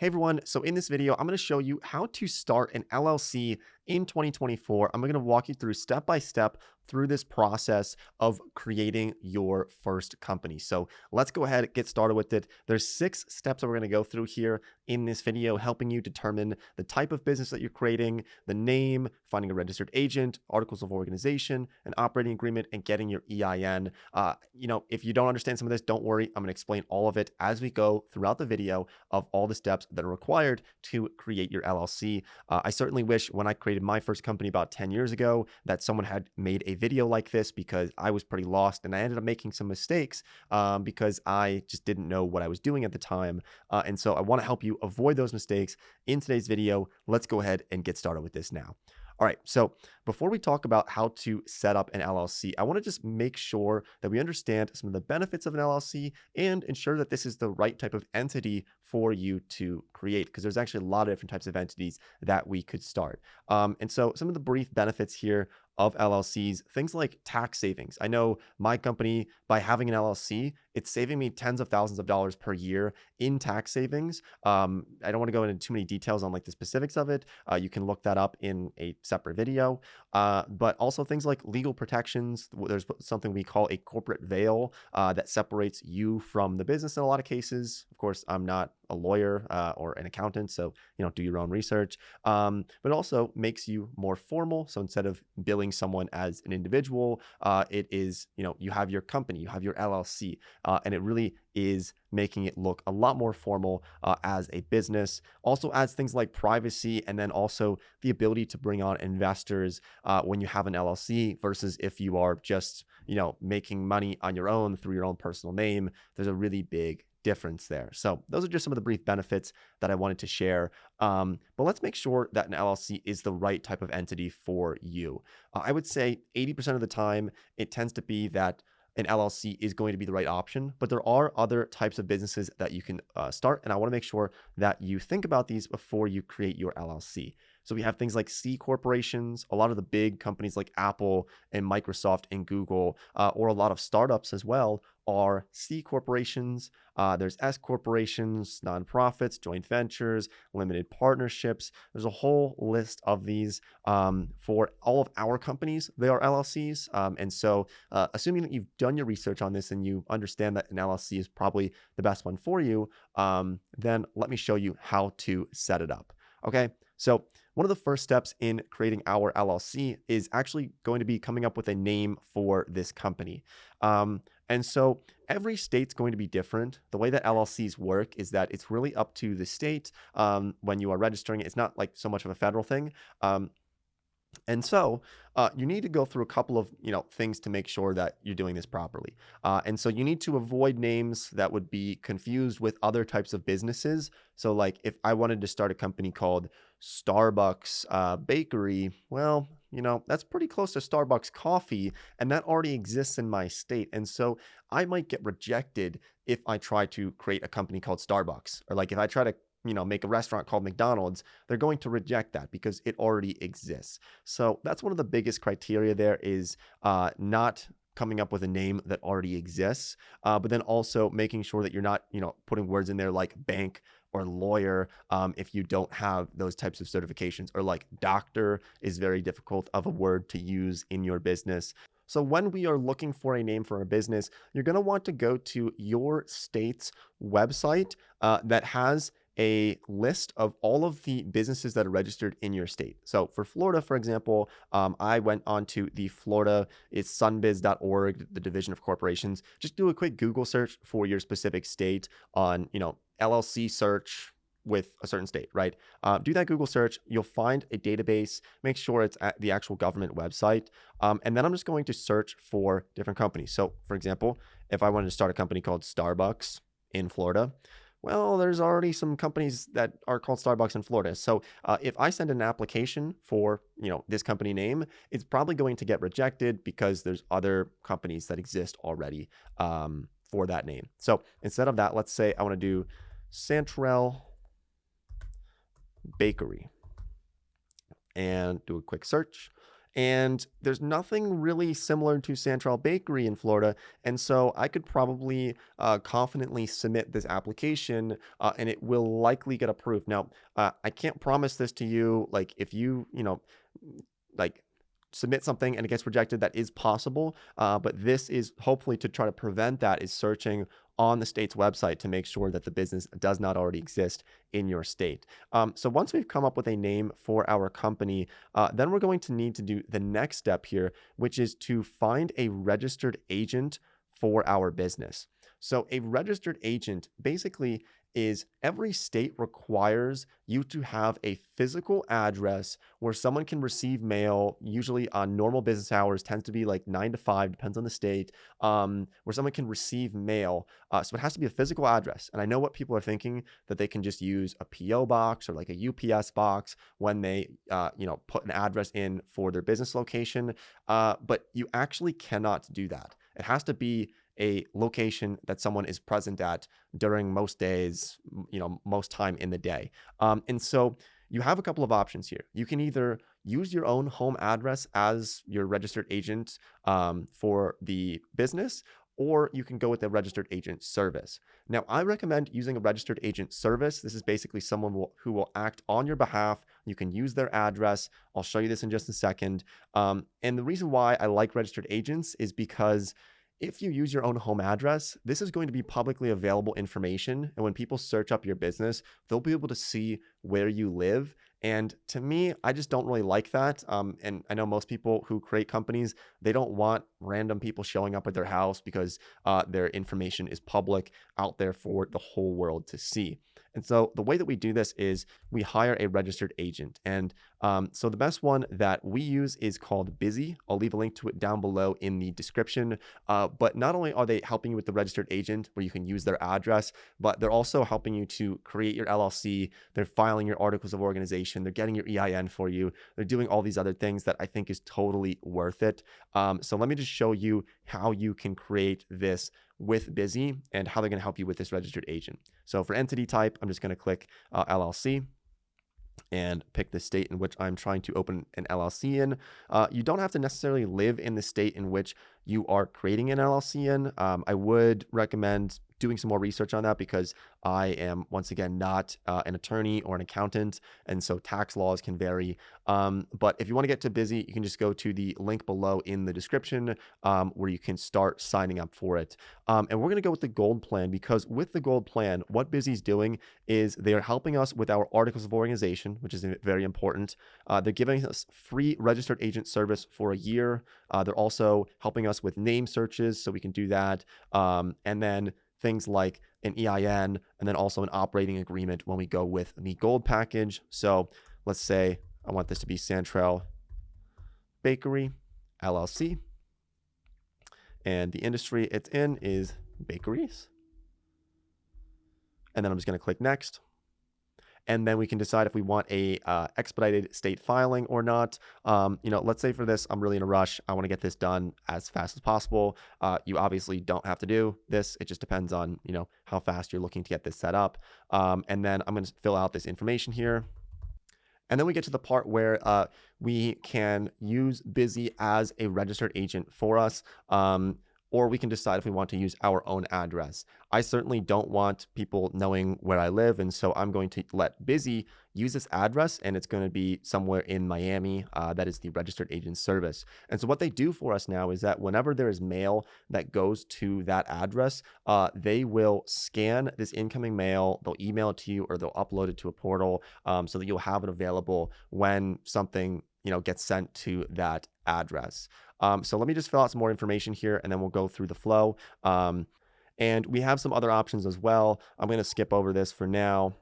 Hey everyone, so in this video, I'm going to show you how to start an LLC in 2024. I'm going to walk you through step by step through this process of creating your first company. So let's go ahead and get started with it. There's 6 steps that we're going to go through here in this video, helping you determine the type of business that you're creating, the name, finding a registered agent, articles of organization, an operating agreement, and getting your EIN. If you don't understand some of this, don't worry. I'm going to explain all of it as we go throughout the video of all the steps that are required to create your LLC. I certainly wish when I created my first company about 10 years ago that someone had made a video like this, because I was pretty lost and I ended up making some mistakes because I just didn't know what I was doing at the time. And so I want to help you avoid those mistakes in today's video. Let's go ahead and get started with this now. All right, so before we talk about how to set up an LLC, I want to just make sure that we understand some of the benefits of an LLC and ensure that this is the right type of entity for you to create, because there's actually a lot of different types of entities that we could start. And so some of the brief benefits here of LLCs, things like tax savings. I know my company, by having an LLC, it's saving me tens of thousands of dollars per year in tax savings. I don't want to go into too many details on like the specifics of it. You can look that up in a separate video. But also things like legal protections. There's something we call a corporate veil that separates you from the business in a lot of cases. Of course, I'm not a lawyer or an accountant, so do your own research. But also makes you more formal. So instead of billing someone as an individual, it is, you have your company, you have your LLC, and it really is making it look a lot more formal as a business. Also adds things like privacy, and then also the ability to bring on investors when you have an LLC versus if you are just, making money on your own through your own personal name. There's a really big difference there. So those are just some of the brief benefits that I wanted to share. But let's make sure that an LLC is the right type of entity for you. I would say 80% of the time, it tends to be that an LLC is going to be the right option, but there are other types of businesses that you can start. And I want to make sure that you think about these before you create your LLC. So we have things like C corporations, a lot of the big companies like Apple and Microsoft and Google, or a lot of startups as well, are C corporations. There's S corporations, nonprofits, joint ventures, limited partnerships. There's a whole list of these. For all of our companies, they are LLCs. And so assuming that you've done your research on this and you understand that an LLC is probably the best one for you, then let me show you how to set it up. Okay, so one of the first steps in creating our LLC is actually going to be coming up with a name for this company. And so every state's going to be different. The way that LLCs work is that it's really up to the state when you are registering. It's not like so much of a federal thing. And so you need to go through a couple of things to make sure that you're doing this properly. And so you need to avoid names that would be confused with other types of businesses. So like if I wanted to start a company called Starbucks Bakery, well, that's pretty close to Starbucks coffee, and that already exists in my state. And so I might get rejected if I try to create a company called Starbucks, or like if I try to make a restaurant called McDonald's, they're going to reject that because it already exists. So that's one of the biggest criteria there, is not coming up with a name that already exists, but then also making sure that you're not, putting words in there like bank or lawyer if you don't have those types of certifications, or like doctor is very difficult of a word to use in your business. So when we are looking for a name for a business, you're going to want to go to your state's website that has a list of all of the businesses that are registered in your state. So for Florida, for example, I went onto the Florida, it's sunbiz.org, the Division of Corporations. Just do a quick Google search for your specific state on, LLC search with a certain state, right? Do that Google search. You'll find a database. Make sure it's at the actual government website. And then I'm just going to search for different companies. So for example, if I wanted to start a company called Starbucks in Florida, well, there's already some companies that are called Starbucks in Florida. So if I send an application for, this company name, it's probably going to get rejected because there's other companies that exist already for that name. So instead of that, let's say I want to do Santrel Bakery and do a quick search. And there's nothing really similar to Santrel Bakery in Florida. And so I could probably confidently submit this application and it will likely get approved. Now, I can't promise this to you. Like, if like submit something and it gets rejected, that is possible. But this is hopefully to try to prevent that, is searching on the state's website to make sure that the business does not already exist in your state. So once we've come up with a name for our company, then we're going to need to do the next step here, which is to find a registered agent for our business. So a registered agent basically is every state requires you to have a physical address where someone can receive mail, usually on normal business hours, tends to be like 9 to 5, depends on the state, where someone can receive mail. So it has to be a physical address. And I know what people are thinking, that they can just use a PO box or like a UPS box when they, put an address in for their business location. But you actually cannot do that. It has to be a location that someone is present at during most days, most time in the day. And so you have a couple of options here. You can either use your own home address as your registered agent for the business, or you can go with a registered agent service. Now, I recommend using a registered agent service. This is basically someone who will act on your behalf. You can use their address. I'll show you this in just a second. And the reason why I like registered agents is because if you use your own home address, this is going to be publicly available information. And when people search up your business, they'll be able to see where you live. And to me, I just don't really like that. And I know most people who create companies, they don't want random people showing up at their house because their information is public out there for the whole world to see. And so the way that we do this is we hire a registered agent. And so the best one that we use is called Busy. I'll leave a link to it down below in the description. But not only are they helping you with the registered agent where you can use their address, but they're also helping you to create your LLC. They're filing your articles of organization. They're getting your EIN for you. They're doing all these other things that I think is totally worth it. So let me just show you how you can create this with Busy and how they're going to help you with this registered agent. So for entity type, I'm just going to click LLC and pick the state in which I'm trying to open an LLC in. You don't have to necessarily live in the state in which you are creating an LLC in. I would recommend doing some more research on that because I am, once again, not an attorney or an accountant, and so tax laws can vary. But if you want to get to Busy, you can just go to the link below in the description where you can start signing up for it. And we're going to go with the gold plan because with the gold plan, what Busy's doing is they are helping us with our articles of organization, which is very important. They're giving us free registered agent service for a year. They're also helping us with name searches, so we can do that. And then things like an EIN, and then also an operating agreement when we go with the gold package. So let's say I want this to be Santrel Bakery LLC, and the industry it's in is bakeries. And then I'm just going to click next. And then we can decide if we want a expedited state filing or not. Let's say for this, I'm really in a rush. I want to get this done as fast as possible. You obviously don't have to do this. It just depends on, how fast you're looking to get this set up. And then I'm going to fill out this information here. And then we get to the part where we can use Busy as a registered agent for us. Or we can decide if we want to use our own address. I certainly don't want people knowing where I live, and so I'm going to let Busy use this address, and it's going to be somewhere in Miami. That is the registered agent service. And so what they do for us now is that whenever there is mail that goes to that address, they will scan this incoming mail, they'll email it to you, or they'll upload it to a portal so that you'll have it available when something gets sent to that address. So let me just fill out some more information here and then we'll go through the flow. And we have some other options as well. I'm going to skip over this for now.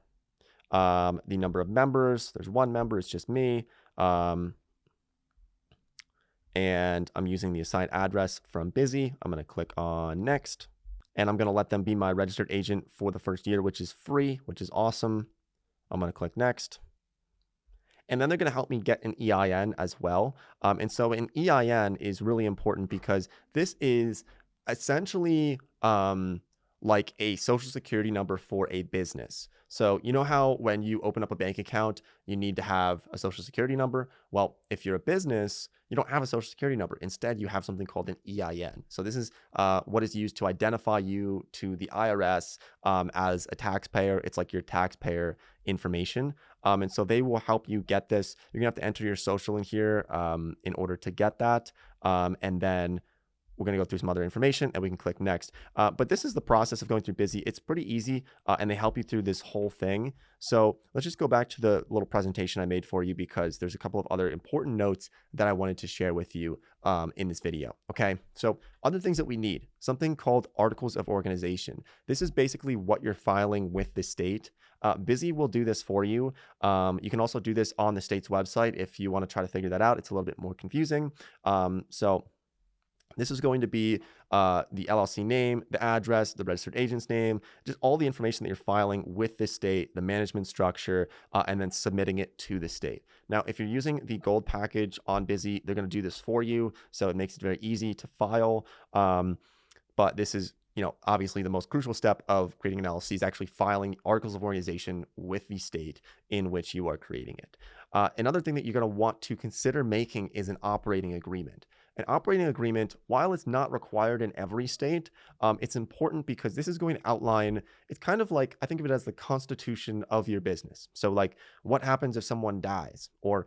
The number of members, there's one member, it's just me. And I'm using the assigned address from Busy. I'm going to click on next, and I'm going to let them be my registered agent for the first year, which is free, which is awesome. I'm going to click next. And then they're going to help me get an EIN as well. And so an EIN is really important because this is essentially like a social security number for a business. So, you know how when you open up a bank account, you need to have a social security number? Well, if you're a business, you don't have a social security number. Instead, you have something called an EIN. So, this is what is used to identify you to the IRS as a taxpayer. It's like your taxpayer information. And so they will help you get this. You're gonna have to enter your social in here in order to get that. And then we're going to go through some other information and we can click next. But this is the process of going through Busy. It's pretty easy and they help you through this whole thing. So let's just go back to the little presentation I made for you because there's a couple of other important notes that I wanted to share with you in this video. Okay, so other things that we need, something called articles of organization. This is basically what you're filing with the state. Busy will do this for you. You can also do this on the state's website if you want to try to figure that out. It's a little bit more confusing. So this is going to be the LLC name, the address, the registered agent's name, just all the information that you're filing with the state, the management structure, and then submitting it to the state. Now, if you're using the gold package on Busy, they're going to do this for you. So it makes it very easy to file. But this is, obviously the most crucial step of creating an LLC is actually filing articles of organization with the state in which you are creating it. Another thing that you're going to want to consider making is an operating agreement. An operating agreement, while it's not required in every state, it's important because this is going to outline, it's kind of like, I think of it as the constitution of your business. So like what happens if someone dies, or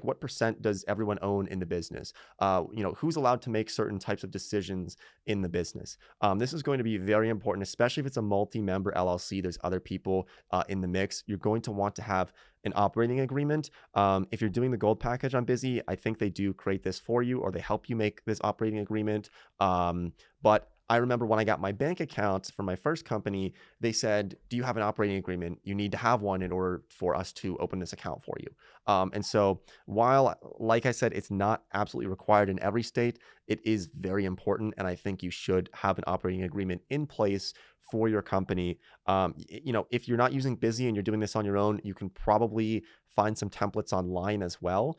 what percent does everyone own in the business? Who's allowed to make certain types of decisions in the business? This is going to be very important, especially if it's a multi-member LLC. There's other people in the mix. You're going to want to have an operating agreement. If you're doing the gold package on Busy, I think they do create this for you, or they help you make this operating agreement. But I remember when I got my bank account for my first company, they said, do you have an operating agreement? You need to have one in order for us to open this account for you. And so while, like I said, it's not absolutely required in every state, it is very important. And I think you should have an operating agreement in place for your company. If you're not using Busy and you're doing this on your own, you can probably find some templates online as well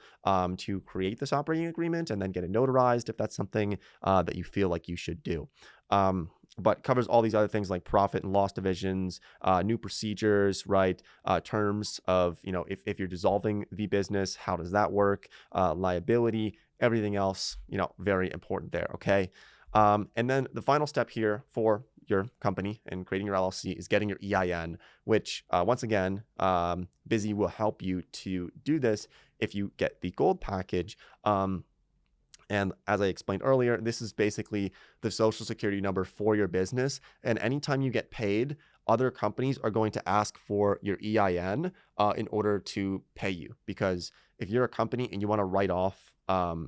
to create this operating agreement and then get it notarized if that's something that you feel like you should do. But covers all these other things like profit and loss divisions, new procedures, right? Terms of, if you're dissolving the business, how does that work? Liability, everything else, very important there. Okay. And then the final step here for your company and creating your LLC is getting your EIN, which once again, Busy will help you to do this if you get the gold package. And as I explained earlier, this is basically the social security number for your business. And anytime you get paid, other companies are going to ask for your EIN in order to pay you. Because if you're a company and you want to write off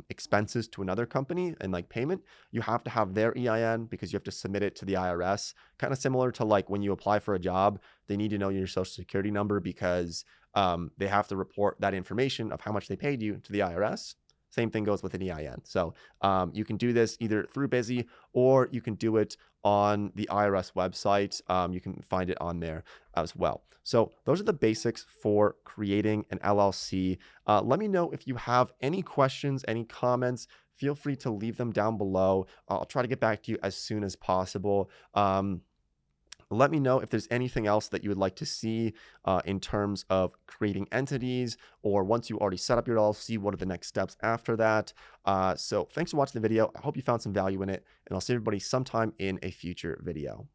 expenses to another company and like payment, you have to have their EIN because you have to submit it to the IRS. Kind of similar to like when you apply for a job, they need to know your social security number because they have to report that information of how much they paid you to the IRS. Same thing goes with an EIN. So you can do this either through Busy or you can do it on the IRS website. You can find it on there as well. So those are the basics for creating an LLC. Let me know if you have any questions, any comments. Feel free to leave them down below. I'll try to get back to you as soon as possible. Let me know if there's anything else that you would like to see in terms of creating entities, or once you already set up your LLC, what are the next steps after that? So thanks for watching the video. I hope you found some value in it, and I'll see everybody sometime in a future video.